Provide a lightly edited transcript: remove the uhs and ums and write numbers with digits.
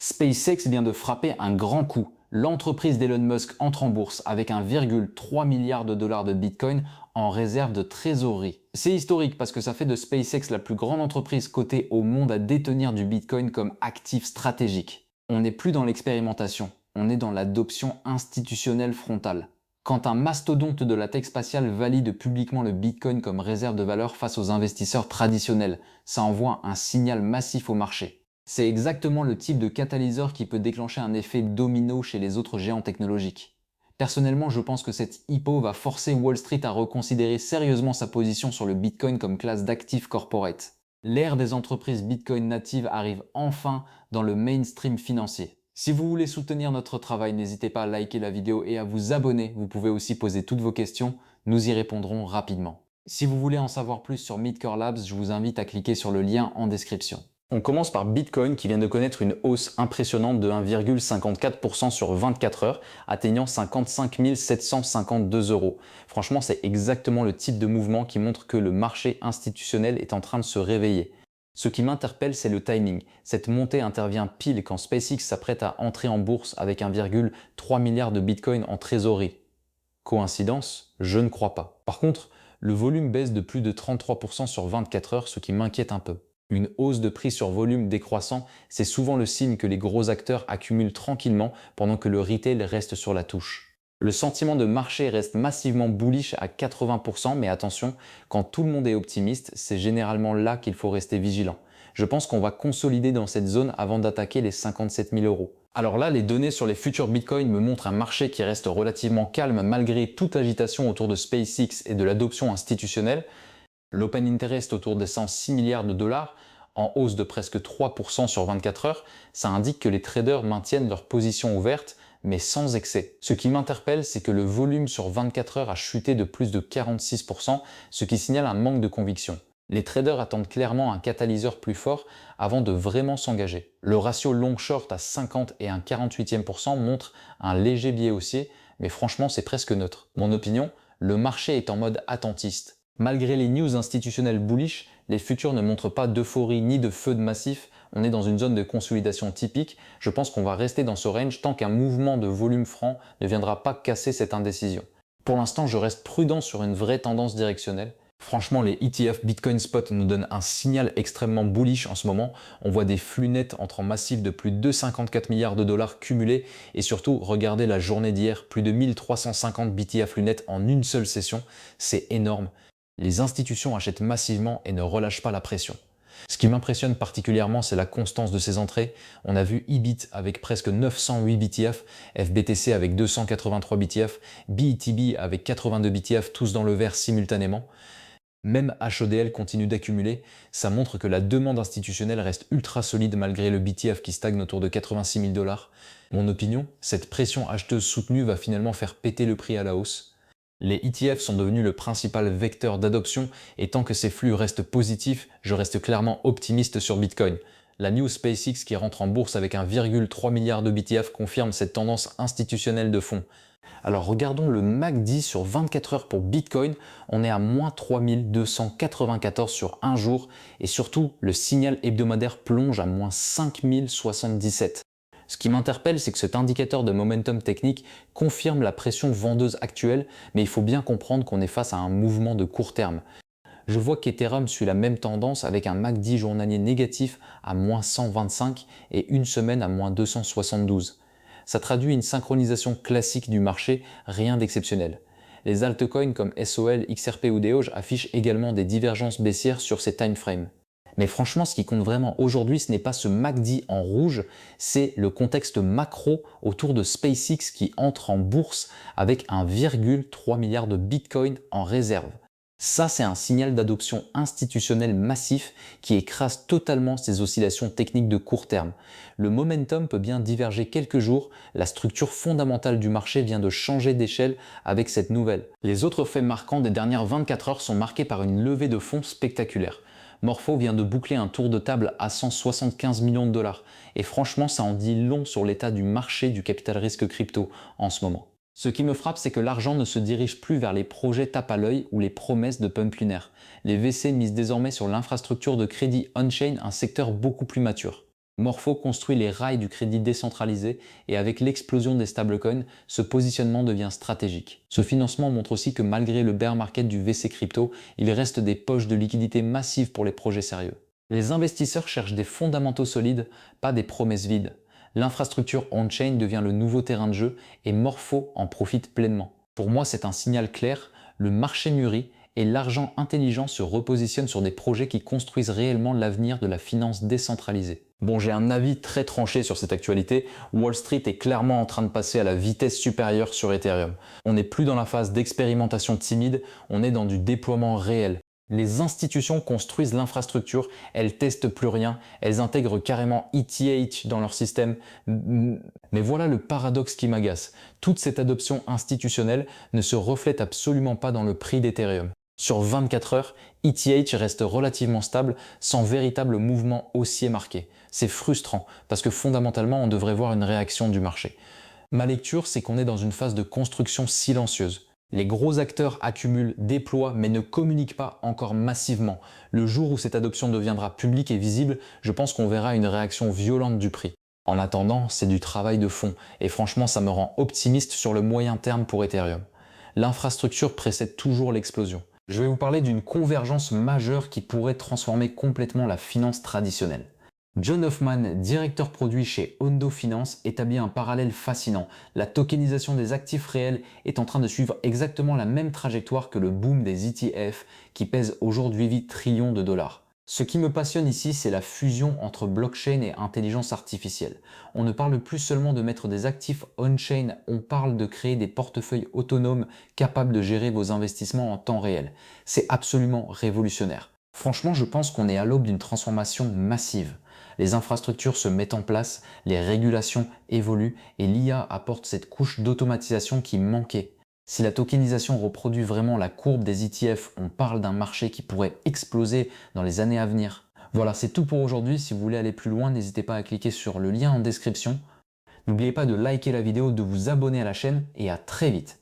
SpaceX vient de frapper un grand coup. L'entreprise d'Elon Musk entre en bourse avec 1,3 milliard de dollars de Bitcoin en réserve de trésorerie. C'est historique parce que ça fait de SpaceX la plus grande entreprise cotée au monde à détenir du Bitcoin comme actif stratégique. On n'est plus dans l'expérimentation, on est dans l'adoption institutionnelle frontale. Quand un mastodonte de la tech spatiale valide publiquement le Bitcoin comme réserve de valeur face aux investisseurs traditionnels, ça envoie un signal massif au marché. C'est exactement le type de catalyseur qui peut déclencher un effet domino chez les autres géants technologiques. Personnellement, je pense que cette hypo va forcer Wall Street à reconsidérer sérieusement sa position sur le Bitcoin comme classe d'actifs corporate. L'ère des entreprises Bitcoin natives arrive enfin dans le mainstream financier. Si vous voulez soutenir notre travail, n'hésitez pas à liker la vidéo et à vous abonner. Vous pouvez aussi poser toutes vos questions, nous y répondrons rapidement. Si vous voulez en savoir plus sur Midcore Labs, je vous invite à cliquer sur le lien en description. On commence par Bitcoin qui vient de connaître une hausse impressionnante de 1,54% sur 24 heures, atteignant 55 752 euros. Franchement, c'est exactement le type de mouvement qui montre que le marché institutionnel est en train de se réveiller. Ce qui m'interpelle, c'est le timing. Cette montée intervient pile quand SpaceX s'apprête à entrer en bourse avec 1,3 milliard de Bitcoin en trésorerie. Coïncidence? Je ne crois pas. Par contre, le volume baisse de plus de 33% sur 24 heures, ce qui m'inquiète un peu. Une hausse de prix sur volume décroissant, c'est souvent le signe que les gros acteurs accumulent tranquillement pendant que le retail reste sur la touche. Le sentiment de marché reste massivement bullish à 80%, mais attention, quand tout le monde est optimiste, c'est généralement là qu'il faut rester vigilant. Je pense qu'on va consolider dans cette zone avant d'attaquer les 57 000 euros. Alors là, les données sur les futurs Bitcoin me montrent un marché qui reste relativement calme malgré toute l'agitation autour de SpaceX et de l'adoption institutionnelle. L'open interest autour des 106 milliards de dollars, en hausse de presque 3% sur 24 heures, ça indique que les traders maintiennent leur position ouverte, mais sans excès. Ce qui m'interpelle, c'est que le volume sur 24 heures a chuté de plus de 46%, ce qui signale un manque de conviction. Les traders attendent clairement un catalyseur plus fort avant de vraiment s'engager. Le ratio long-short à 50 et un 48e% montre un léger biais haussier, mais franchement c'est presque neutre. Mon opinion, le marché est en mode attentiste. Malgré les news institutionnelles bullish, les futurs ne montrent pas d'euphorie ni de feu de massif, on est dans une zone de consolidation typique, je pense qu'on va rester dans ce range tant qu'un mouvement de volume franc ne viendra pas casser cette indécision. Pour l'instant, je reste prudent sur une vraie tendance directionnelle. Franchement, les ETF Bitcoin Spot nous donnent un signal extrêmement bullish en ce moment. On voit des flux nets entrant massifs de plus de 54 milliards de dollars cumulés et surtout, regardez la journée d'hier, plus de 1350 BTF flux nets en une seule session, c'est énorme. Les institutions achètent massivement et ne relâchent pas la pression. Ce qui m'impressionne particulièrement, c'est la constance de ces entrées. On a vu EBIT avec presque 908 BTF, FBTC avec 283 BTF, BETB avec 82 BTF, tous dans le vert simultanément. Même HODL continue d'accumuler, ça montre que la demande institutionnelle reste ultra solide malgré le BTF qui stagne autour de 86 000 dollars. Mon opinion, cette pression acheteuse soutenue va finalement faire péter le prix à la hausse. Les ETF sont devenus le principal vecteur d'adoption et tant que ces flux restent positifs, je reste clairement optimiste sur Bitcoin. La news SpaceX qui rentre en bourse avec 1,3 milliard de BTF confirme cette tendance institutionnelle de fond. Alors regardons le MACD sur 24 heures pour Bitcoin, on est à moins 3294 sur un jour et surtout le signal hebdomadaire plonge à moins 5077. Ce qui m'interpelle, c'est que cet indicateur de momentum technique confirme la pression vendeuse actuelle, mais il faut bien comprendre qu'on est face à un mouvement de court terme. Je vois qu'Ethereum suit la même tendance avec un MACD journalier négatif à moins 125 et une semaine à moins 272. Ça traduit une synchronisation classique du marché, rien d'exceptionnel. Les altcoins comme SOL, XRP ou Doge affichent également des divergences baissières sur ces timeframes. Mais franchement, ce qui compte vraiment aujourd'hui, ce n'est pas ce MACD en rouge, c'est le contexte macro autour de SpaceX qui entre en bourse avec 1,3 milliard de Bitcoin en réserve. Ça, c'est un signal d'adoption institutionnelle massif qui écrase totalement ces oscillations techniques de court terme. Le momentum peut bien diverger quelques jours, la structure fondamentale du marché vient de changer d'échelle avec cette nouvelle. Les autres faits marquants des dernières 24 heures sont marqués par une levée de fonds spectaculaire. Morpho vient de boucler un tour de table à 175 millions de dollars. Et franchement, ça en dit long sur l'état du marché du capital risque crypto en ce moment. Ce qui me frappe, c'est que l'argent ne se dirige plus vers les projets tape à l'œil ou les promesses de pump lunaire. Les VC misent désormais sur l'infrastructure de crédit on-chain, un secteur beaucoup plus mature. Morpho construit les rails du crédit décentralisé et avec l'explosion des stablecoins, ce positionnement devient stratégique. Ce financement montre aussi que malgré le bear market du VC crypto, il reste des poches de liquidités massives pour les projets sérieux. Les investisseurs cherchent des fondamentaux solides, pas des promesses vides. L'infrastructure on-chain devient le nouveau terrain de jeu et Morpho en profite pleinement. Pour moi, c'est un signal clair, le marché mûrit et l'argent intelligent se repositionne sur des projets qui construisent réellement l'avenir de la finance décentralisée. Bon, j'ai un avis très tranché sur cette actualité. Wall Street est clairement en train de passer à la vitesse supérieure sur Ethereum. On n'est plus dans la phase d'expérimentation timide, on est dans du déploiement réel. Les institutions construisent l'infrastructure, elles testent plus rien, elles intègrent carrément ETH dans leur système. Mais voilà le paradoxe qui m'agace. Toute cette adoption institutionnelle ne se reflète absolument pas dans le prix d'Ethereum. Sur 24 heures, ETH reste relativement stable sans véritable mouvement haussier marqué. C'est frustrant parce que fondamentalement on devrait voir une réaction du marché. Ma lecture, c'est qu'on est dans une phase de construction silencieuse. Les gros acteurs accumulent, déploient, mais ne communiquent pas encore massivement. Le jour où cette adoption deviendra publique et visible, je pense qu'on verra une réaction violente du prix. En attendant, c'est du travail de fond, et franchement ça me rend optimiste sur le moyen terme pour Ethereum. L'infrastructure précède toujours l'explosion. Je vais vous parler d'une convergence majeure qui pourrait transformer complètement la finance traditionnelle. John Hoffman, directeur produit chez Hondo Finance, établit un parallèle fascinant. La tokenisation des actifs réels est en train de suivre exactement la même trajectoire que le boom des ETF qui pèsent aujourd'hui 8 trillions de dollars. Ce qui me passionne ici, c'est la fusion entre blockchain et intelligence artificielle. On ne parle plus seulement de mettre des actifs on-chain, on parle de créer des portefeuilles autonomes capables de gérer vos investissements en temps réel. C'est absolument révolutionnaire. Franchement, je pense qu'on est à l'aube d'une transformation massive. Les infrastructures se mettent en place, les régulations évoluent et l'IA apporte cette couche d'automatisation qui manquait. Si la tokenisation reproduit vraiment la courbe des ETF, on parle d'un marché qui pourrait exploser dans les années à venir. Voilà, c'est tout pour aujourd'hui. Si vous voulez aller plus loin, n'hésitez pas à cliquer sur le lien en description. N'oubliez pas de liker la vidéo, de vous abonner à la chaîne et à très vite.